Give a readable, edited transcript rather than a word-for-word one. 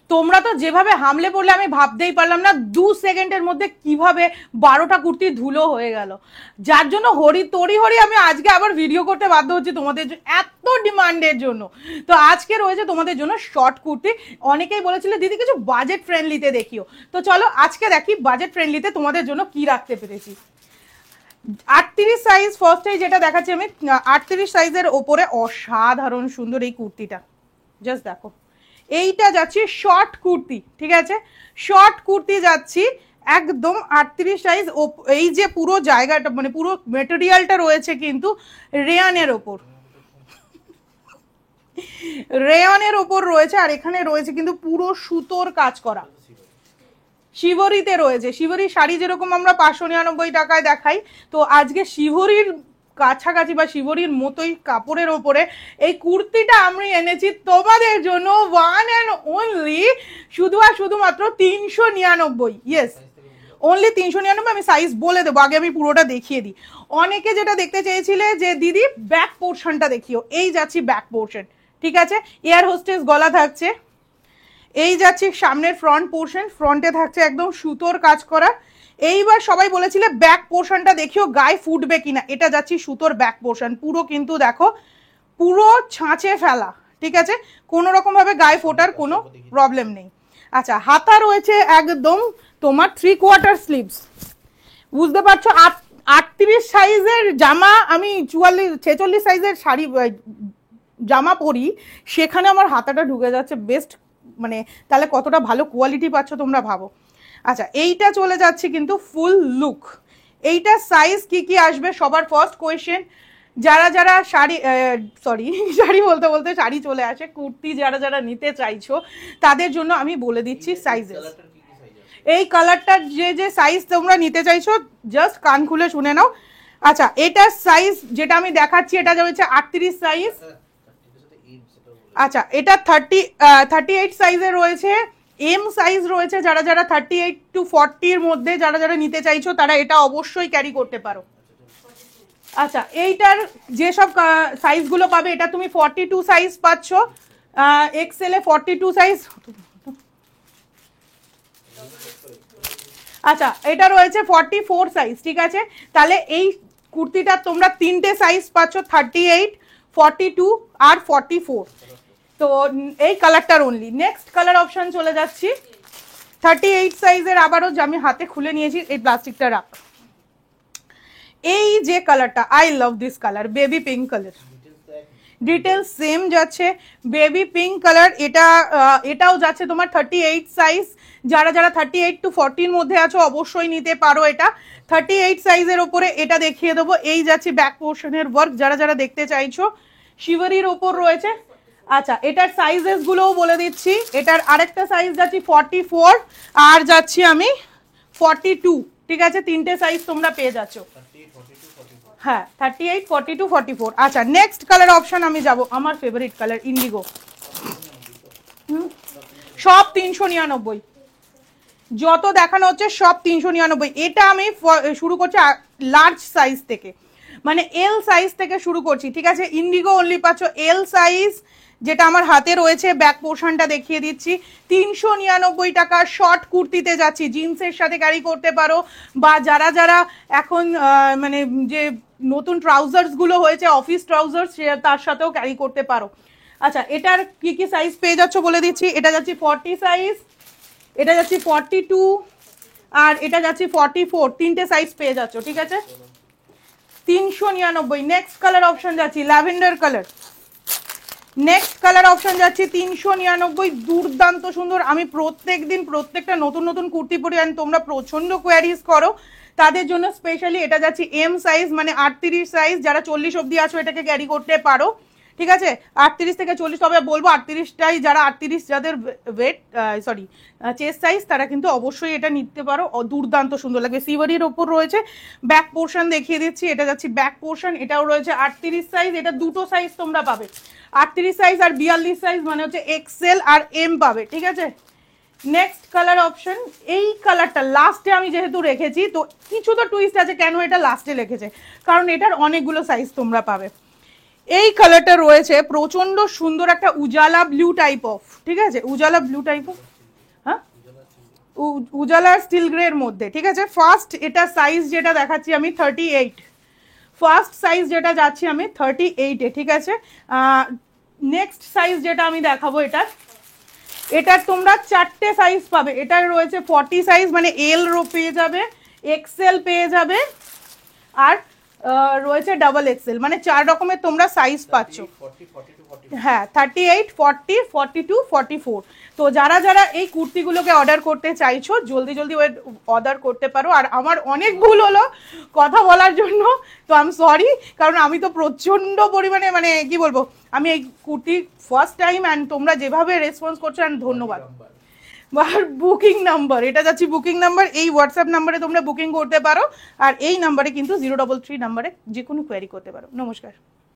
তোমরা তো যেভাবে হামলে পড়লে আমি ভাবতেই পারলাম না 2 সেকেন্ডের মধ্যে কিভাবে 12টা কুর্তি ধুলো হয়ে গেল, যার জন্য তড়িহড়ি আমি আজকে আবার ভিডিও করতে বাধ্য হচ্ছি তোমাদের এত ডিমান্ডের জন্য। তো আজকে রয়েছে তোমাদের জন্য শর্ট কুর্তি। অনেকেই বলেছিল দিদি কিছু বাজেট ফ্রেন্ডলিতে দেখিও, তো চলো আজকে দেখি বাজেট ফ্রেন্ডলিতে তোমাদের জন্য কি রাখতে পেরেছি। 38 সাইজ ফার্স্টেই যেটা দেখাচ্ছি আমি, 38 সাইজের ওপরে অসাধারণ সুন্দর এই কুর্তিটা, জাস্ট দেখো। এইটা যাচ্ছি শর্ট কুর্তি, ঠিক আছে, শর্ট কুর্তি যাচ্ছি একদম 38 সাইজ। এই যে পুরো জায়গাটা মানে পুরো মেটেরিয়ালটা রয়েছে কিন্তু রেয়ানের ওপর, রেয়ানের ওপর রয়েছে, আর এখানে রয়েছে কিন্তু পুরো সুতোর কাজ করা। শিবরিতে রয়েছে, শিবরির শাড়ি যেরকম আমরা 599 টাকায় দেখাই, তো আজকে শিবরির কাছাকাছি বা শিবরির মতোই কাপড়ের ওপরে এই কুর্তিটা আমি এনেছি তোমাদের জন্য ওয়ান অ্যান্ড অনলি শুধু আর শুধুমাত্র 399। Yes, only 399। আমি সাইজ বলে দেবো, আগে আমি পুরোটা দেখিয়ে দিই। অনেকে যেটা দেখতে চেয়েছিলে যে দিদি ব্যাক পোর্শনটা দেখিও, এই যাচ্ছি ব্যাক পোর্শন, ঠিক আছে, এয়ার হোস্টেস গলা থাকছে। এই যাচ্ছে সামনের ফ্রন্ট পোর্শন, ফ্রন্টে থাকছে একদম সুতোর কাজ করা। এইবার সবাই বলেছিলে ব্যাক পোর্শনটা দেখিও গায়ে ফুটবে কিনা, এটা যাচ্ছি সুতোর ব্যাক পোর্শন, পুরো কিন্তু দেখো পুরো ছাঁচে ফেলা, ঠিক আছে, কোনো রকম ভাবে গায়ে ফোটার কোনো প্রবলেম নেই। আচ্ছা, হাতা রয়েছে একদম তোমার 3/4 স্লিভস, বুঝতে পারছো। 38 সাইজের জামা আমি 46 সাইজের শাড়ি জামা পরি, সেখানে আমার হাতাটা ঢুকে যাচ্ছে, বেস্ট মানে তাহলে কতটা ভালো কোয়ালিটি পাচ্ছ তোমরা ভাবো। আচ্ছা, এইটা চলে যাচ্ছে কিন্তু ফুল লুক। এইটা সাইজ কি কি আসবে সবার ফার্স্ট কোয়েশ্চেন, যারা যারা শাড়ি শাড়ি বলতে বলতে শাড়ি চলে আসে, কুর্তি যারা যারা নিতে চাইছো তাদের জন্য আমি বলে দিচ্ছি সাইজেস। এই কালারটার যে যে সাইজ তোমরা নিতে চাইছো জাস্ট কান খুলে শুনে নাও। আচ্ছা, এটার সাইজ যেটা আমি দেখাচ্ছি এটা রয়েছে 38 সাইজ। আচ্ছা, এটা 38 সাইজে রয়েছে, এম সাইজ রয়েছে। যারা যারা 38 to 40 মধ্যে যারা যারা নিতে চাইছো তারা এটা অবশ্যই ক্যারি করতে পারো। আচ্ছা, এইটার যেসব সাইজগুলো পাবে, এটা তুমি 42 সাইজ পাচ্ছ, এক্সেল এ 42 সাইজ। আচ্ছা, এটা রয়েছে 44 সাইজ, ঠিক আছে, তাহলে এই কুর্তিটা তোমরা তিনটে সাইজ পাচ্ছ, 38, 42 আর 44। তো এই কালারটার অনলি। নেক্সট কালার অপশন চলে যাচ্ছি 38 সাইজের, আবারও আমি হাতে খুলে নিয়েছি, এই প্লাস্টিকটা রাখ। এই যে কালারটা, I love this colour, baby pink colour, details same যাচ্ছে, বেবি পিঙ্ক কালার। এটাও যাচ্ছে তোমার 38 সাইজ। যারা যারা 38 to 40 মধ্যে আছো অবশ্যই নিতে পারো এটা। 38 সাইজের ওপরে এটা দেখিয়ে দেবো, এই যাচ্ছে ব্যাক পোর্শনের ওয়ার্ক, যারা যারা দেখতে চাইছো শিভারির ওপর রয়েছে। আচ্ছা, এটার সাইজেস গুলোও বলে দিচ্ছি। এটার আরেকটা সাইজ যাচ্ছি 44 আর যাচ্ছি আমি 42, ঠিক আছে, তিনটে সাইজ তোমরা পেয়ে যাচ্ছ। হ্যাঁ, 38, 42, 44। আচ্ছা, নেক্সট কালার অপশন আমি যাব, আমার ফেভারিট কালার ইন্ডিগো, সব 399, যত দেখানো হচ্ছে সব 399। এটা আমি শুরু করছি লার্জ সাইজ থেকে, মানে এল সাইজ থেকে শুরু করছি, ঠিক আছে। ইন্ডিগো অনলি পাচ্ছ এল সাইজ, যেটা আমার হাতে রয়েছে। ব্যাক পোর্শনটা দেখিয়ে দিচ্ছি, 399 টাকা। শর্ট কুর্তিতে যাচ্ছি, জিন্সের সাথে ক্যারি করতে পারো, বা যারা যারা এখন মানে যে নতুন ট্রাউজার্সগুলো হয়েছে অফিস ট্রাউজার্স, তার সাথেও ক্যারি করতে পারো। আচ্ছা, এটার কি কি সাইজ পেয়ে যাচ্ছ বলে দিচ্ছি। এটা যাচ্ছি 40 সাইজ, এটা যাচ্ছি 42 আর এটা যাচ্ছি 44, তিনটে সাইজ পেয়ে যাচ্ছ, ঠিক আছে, 399। নেক্সট কালার অপশন যাচ্ছি lavender colour, next colour option যাচ্ছে 399, দুর্দান্ত সুন্দর। আমি প্রত্যেকদিন প্রত্যেকটা নতুন নতুন কুর্তি পরি, আর তোমরা প্রচন্ড কোয়ারিজ করো, তাদের জন্য স্পেশালি এটা যাচ্ছে এম সাইজ, মানে 38 সাইজ। যারা 40 অবধি আছো এটাকে ক্যারি করতে পারো, ঠিক আছে, 38 থেকে 40। তবে বলবো 38টাই, যারা 38 যাদের ওয়েট চেস্ট সাইজ তারা কিন্তু অবশ্যই এটা নিতে পারো, দুর্দান্ত সুন্দর লাগবে। সিভারির ওপর রয়েছে। ব্যাক পোর্শন দেখিয়ে দিচ্ছি, এটা যাচ্ছে ব্যাক পোর্শন, এটাও রয়েছে 38 সাইজ। এটা দুটো সাইজ তোমরা পাবে, 38 সাইজ আর 42 সাইজ, মানে হচ্ছে এক্সেল আর এম পাবে, ঠিক আছে। নেক্সট কালার অপশন, এই কালারটা লাস্টে আমি যেহেতু রেখেছি, তো কিছু তো টুইস্ট আছে কেন এটা লাস্টে রেখেছে, কারণ এটার অনেকগুলো সাইজ তোমরা পাবে। এই কালারটা রয়েছে প্রচন্ড সুন্দর একটা উজালা ব্লু টাইপ অফ, ঠিক আছে, উজালা ব্লু টাইপ অফ, হ্যাঁ উজালা স্টিল গ্রে এর মধ্যে, ঠিক আছে। ফার্স্ট এটা সাইজ যেটা দেখাচ্ছি আমি 38, ফার্স্ট সাইজ যেটা যাচ্ছি আমি 38-এ, ঠিক আছে। নেক্সট সাইজ যেটা আমি দেখাবো এটার তোমরা 4টে সাইজ পাবে। এটার রয়েছে 40 সাইজ, মানে এল পেয়ে যাবে, এক্সেল পেয়ে যাবে, আর রয়েছে ডাবল এক্সেল, মানে 4 রকমের তোমরা সাইজ পাচ্ছ। হ্যাঁ 38, 40, 42, 44। তো যারা যারা এই কুর্তিগুলোকে অর্ডার করতে চাইছো জলদি জলদি অর্ডার করতে পারো। আর আমার অনেক ভুল হলো কথা বলার জন্য, তো আই এম সরি, কারণ আমি তো প্রচন্ড পরিমাণে মানে কি বলবো, আমি এই কুর্তি ফার্স্ট টাইম, অ্যান্ড তোমরা যেভাবে রেসপন্স করছো অ্যান্ড ধন্যবাদ। আর বুকিং নাম্বার, এটা যাচ্ছি বুকিং নাম্বার, এই হোয়াটসঅ্যাপ নাম্বারে তোমরা বুকিং করতে পারো, আর এই নাম্বারে কিন্তু 033 নাম্বারে যে কোনো কোয়ারি করতে পারো। নমস্কার।